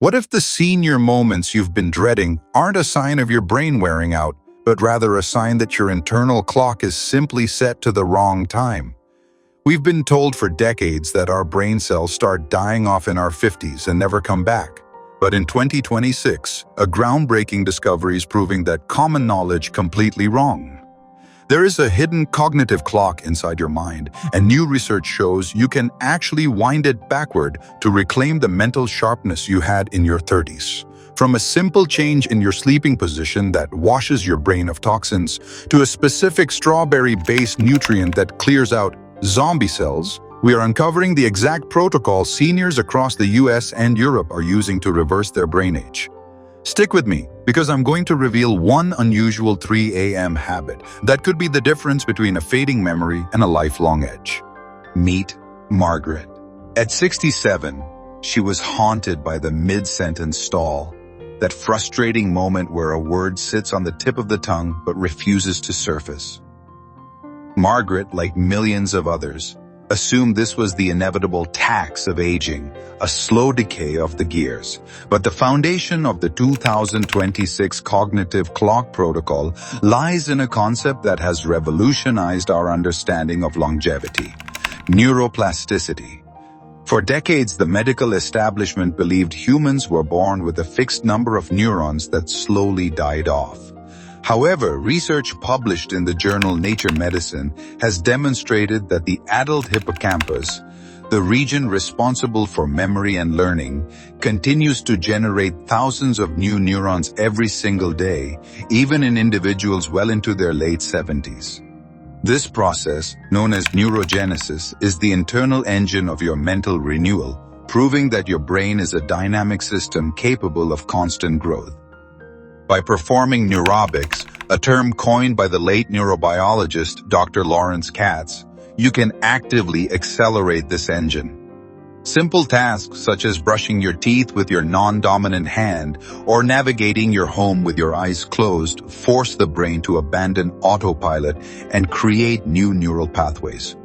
What if the senior moments you've been dreading aren't a sign of your brain wearing out, but rather a sign that your internal clock is simply set to the wrong time? We've been told for decades that our brain cells start dying off in our 50s and never come back. But in 2026, a groundbreaking discovery is proving that common knowledge completely wrong. There is a hidden cognitive clock inside your mind, and new research shows you can actually wind it backward to reclaim the mental sharpness you had in your 30s. From a simple change in your sleeping position that washes your brain of toxins, to a specific strawberry-based nutrient that clears out zombie cells, we are uncovering the exact protocol seniors across the US and Europe are using to reverse their brain age. Stick with me, because I'm going to reveal one unusual 3 a.m. habit that could be the difference between a fading memory and a lifelong edge. Meet Margaret. At 67, she was haunted by the mid-sentence stall, that frustrating moment where a word sits on the tip of the tongue but refuses to surface. Margaret, like millions of others, assumed this was the inevitable tax of aging, a slow decay of the gears. But the foundation of the 2026 Cognitive Clock Protocol lies in a concept that has revolutionized our understanding of longevity: neuroplasticity. For decades, the medical establishment believed humans were born with a fixed number of neurons that slowly died off. However, research published in the journal Nature Medicine has demonstrated that the adult hippocampus, the region responsible for memory and learning, continues to generate thousands of new neurons every single day, even in individuals well into their late 70s. This process, known as neurogenesis, is the internal engine of your mental renewal, proving that your brain is a dynamic system capable of constant growth. By performing Neurobics, a term coined by the late neurobiologist Dr. Lawrence Katz, you can actively accelerate this engine. Simple tasks such as brushing your teeth with your non-dominant hand or navigating your home with your eyes closed force the brain to abandon autopilot and create new neural pathways.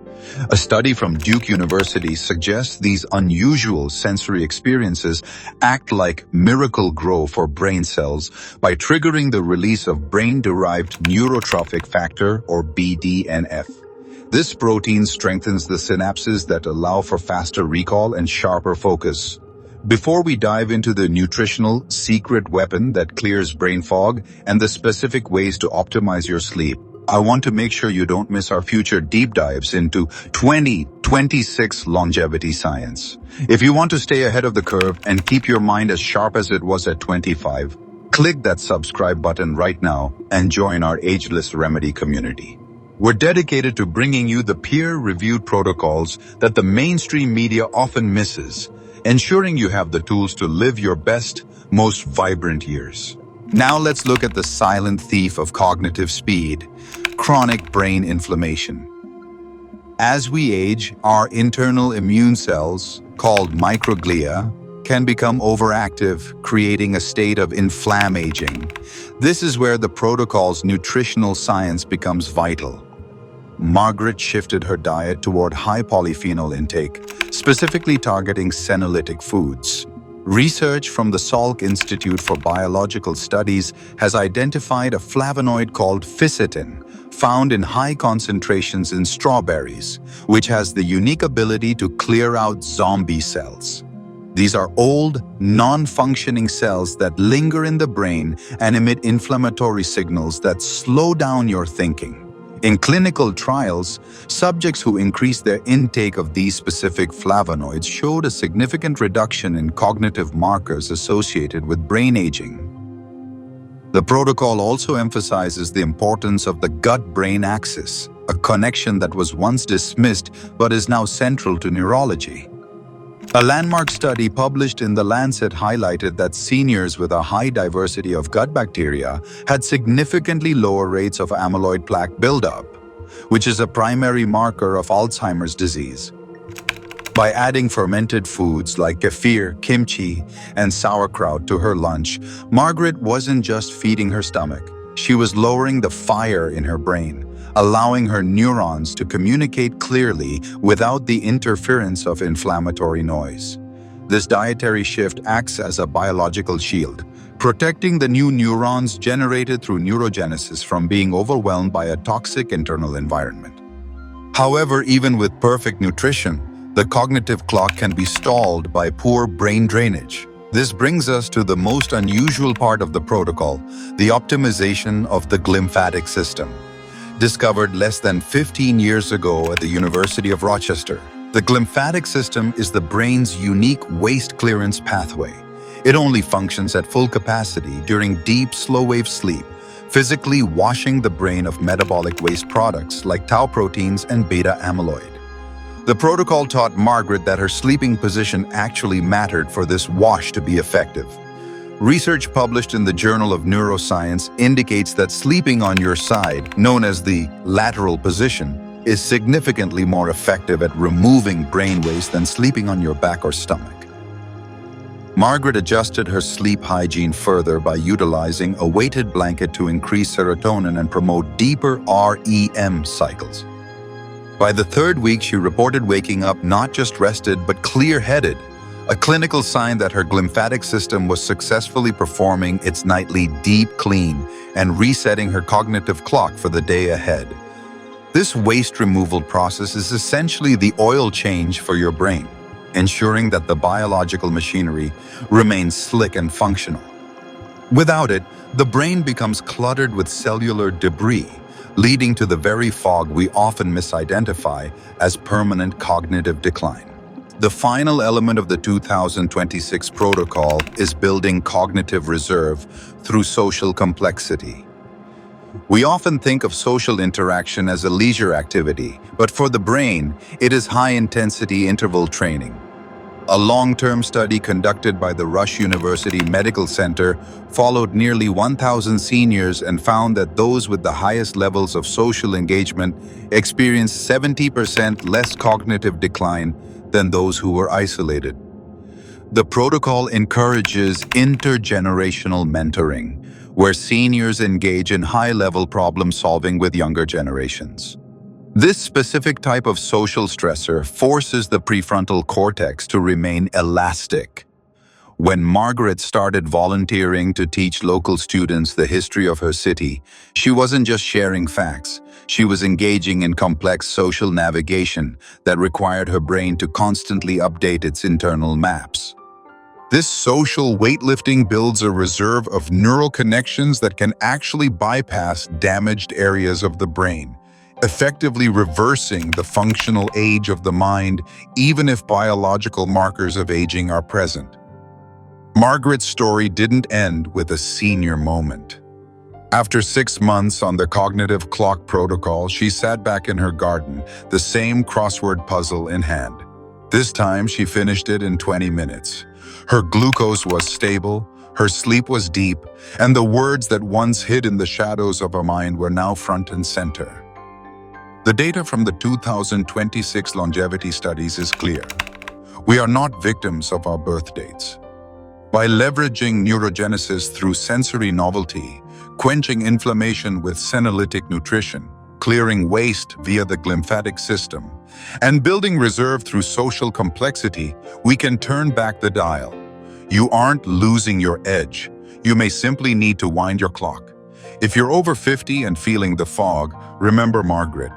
A study from Duke University suggests these unusual sensory experiences act like Miracle-Gro for brain cells by triggering the release of Brain-Derived Neurotrophic Factor, or BDNF. This protein strengthens the synapses that allow for faster recall and sharper focus. Before we dive into the nutritional secret weapon that clears brain fog and the specific ways to optimize your sleep, I want to make sure you don't miss our future deep dives into 2026 longevity science. If you want to stay ahead of the curve and keep your mind as sharp as it was at 25, click that subscribe button right now and join our Ageless Remedy community. We're dedicated to bringing you the peer-reviewed protocols that the mainstream media often misses, ensuring you have the tools to live your best, most vibrant years. Now let's look at the silent thief of cognitive speed: chronic brain inflammation. As we age, our internal immune cells, called microglia, can become overactive, creating a state of inflammaging. This is where the protocol's nutritional science becomes vital. Margaret shifted her diet toward high polyphenol intake, specifically targeting senolytic foods. Research from the Salk Institute for Biological Studies has identified a flavonoid called ficitin, found in high concentrations in strawberries, which has the unique ability to clear out zombie cells. These are old, non-functioning cells that linger in the brain and emit inflammatory signals that slow down your thinking. In clinical trials, subjects who increased their intake of these specific flavonoids showed a significant reduction in cognitive markers associated with brain aging. The protocol also emphasizes the importance of the gut-brain axis, a connection that was once dismissed but is now central to neurology. A landmark study published in The Lancet highlighted that seniors with a high diversity of gut bacteria had significantly lower rates of amyloid plaque buildup, which is a primary marker of Alzheimer's disease. By adding fermented foods like kefir, kimchi, and sauerkraut to her lunch, Margaret wasn't just feeding her stomach. She was lowering the fire in her brain, allowing her neurons to communicate clearly without the interference of inflammatory noise. This dietary shift acts as a biological shield, protecting the new neurons generated through neurogenesis from being overwhelmed by a toxic internal environment. However, even with perfect nutrition, the cognitive clock can be stalled by poor brain drainage. This brings us to the most unusual part of the protocol, the optimization of the glymphatic system. Discovered less than 15 years ago at the University of Rochester, the glymphatic system is the brain's unique waste clearance pathway. It only functions at full capacity during deep, slow-wave sleep, physically washing the brain of metabolic waste products like tau proteins and beta amyloid. The protocol taught Margaret that her sleeping position actually mattered for this wash to be effective. Research published in the Journal of Neuroscience indicates that sleeping on your side, known as the lateral position, is significantly more effective at removing brain waste than sleeping on your back or stomach. Margaret adjusted her sleep hygiene further by utilizing a weighted blanket to increase serotonin and promote deeper REM cycles. By the third week, she reported waking up not just rested but clear-headed, a clinical sign that her glymphatic system was successfully performing its nightly deep clean and resetting her cognitive clock for the day ahead. This waste removal process is essentially the oil change for your brain, ensuring that the biological machinery remains slick and functional. Without it, the brain becomes cluttered with cellular debris, leading to the very fog we often misidentify as permanent cognitive decline. The final element of the 2026 protocol is building cognitive reserve through social complexity. We often think of social interaction as a leisure activity, but for the brain, it is high-intensity interval training. A long-term study conducted by the Rush University Medical Center followed nearly 1,000 seniors and found that those with the highest levels of social engagement experienced 70% less cognitive decline than those who were isolated. The protocol encourages intergenerational mentoring, where seniors engage in high-level problem-solving with younger generations. This specific type of social stressor forces the prefrontal cortex to remain elastic. When Margaret started volunteering to teach local students the history of her city, she wasn't just sharing facts. She was engaging in complex social navigation that required her brain to constantly update its internal maps. This social weightlifting builds a reserve of neural connections that can actually bypass damaged areas of the brain, effectively reversing the functional age of the mind even if biological markers of aging are present. Margaret's story didn't end with a senior moment. After 6 months on the cognitive clock protocol, she sat back in her garden, the same crossword puzzle in hand. This time, she finished it in 20 minutes. Her glucose was stable, her sleep was deep, and the words that once hid in the shadows of her mind were now front and center. The data from the 2026 longevity studies is clear. We are not victims of our birth dates. By leveraging neurogenesis through sensory novelty, quenching inflammation with senolytic nutrition, clearing waste via the glymphatic system, and building reserve through social complexity, we can turn back the dial. You aren't losing your edge. You may simply need to wind your clock. If you're over 50 and feeling the fog, remember Margaret.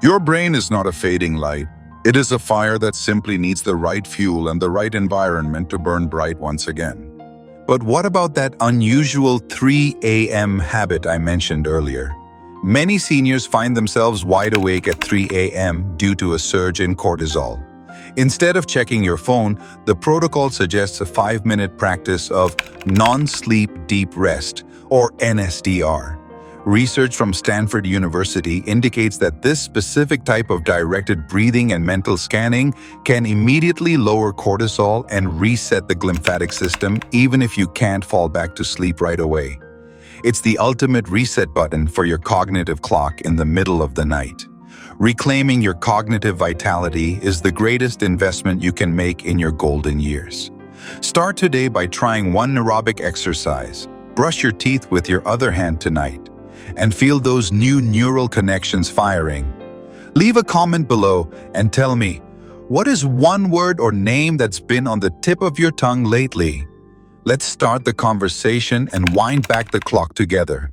Your brain is not a fading light. It is a fire that simply needs the right fuel and the right environment to burn bright once again. But what about that unusual 3 a.m. habit I mentioned earlier? Many seniors find themselves wide awake at 3 a.m. due to a surge in cortisol. Instead of checking your phone, the protocol suggests a 5-minute practice of non-sleep deep rest, or NSDR. Research from Stanford University indicates that this specific type of directed breathing and mental scanning can immediately lower cortisol and reset the glymphatic system even if you can't fall back to sleep right away. It's the ultimate reset button for your cognitive clock in the middle of the night. Reclaiming your cognitive vitality is the greatest investment you can make in your golden years. Start today by trying one aerobic exercise. Brush your teeth with your other hand tonight, and feel those new neural connections firing. Leave a comment below and tell me, What is one word or name that's been on the tip of your tongue lately? Let's start the conversation and wind back the clock together.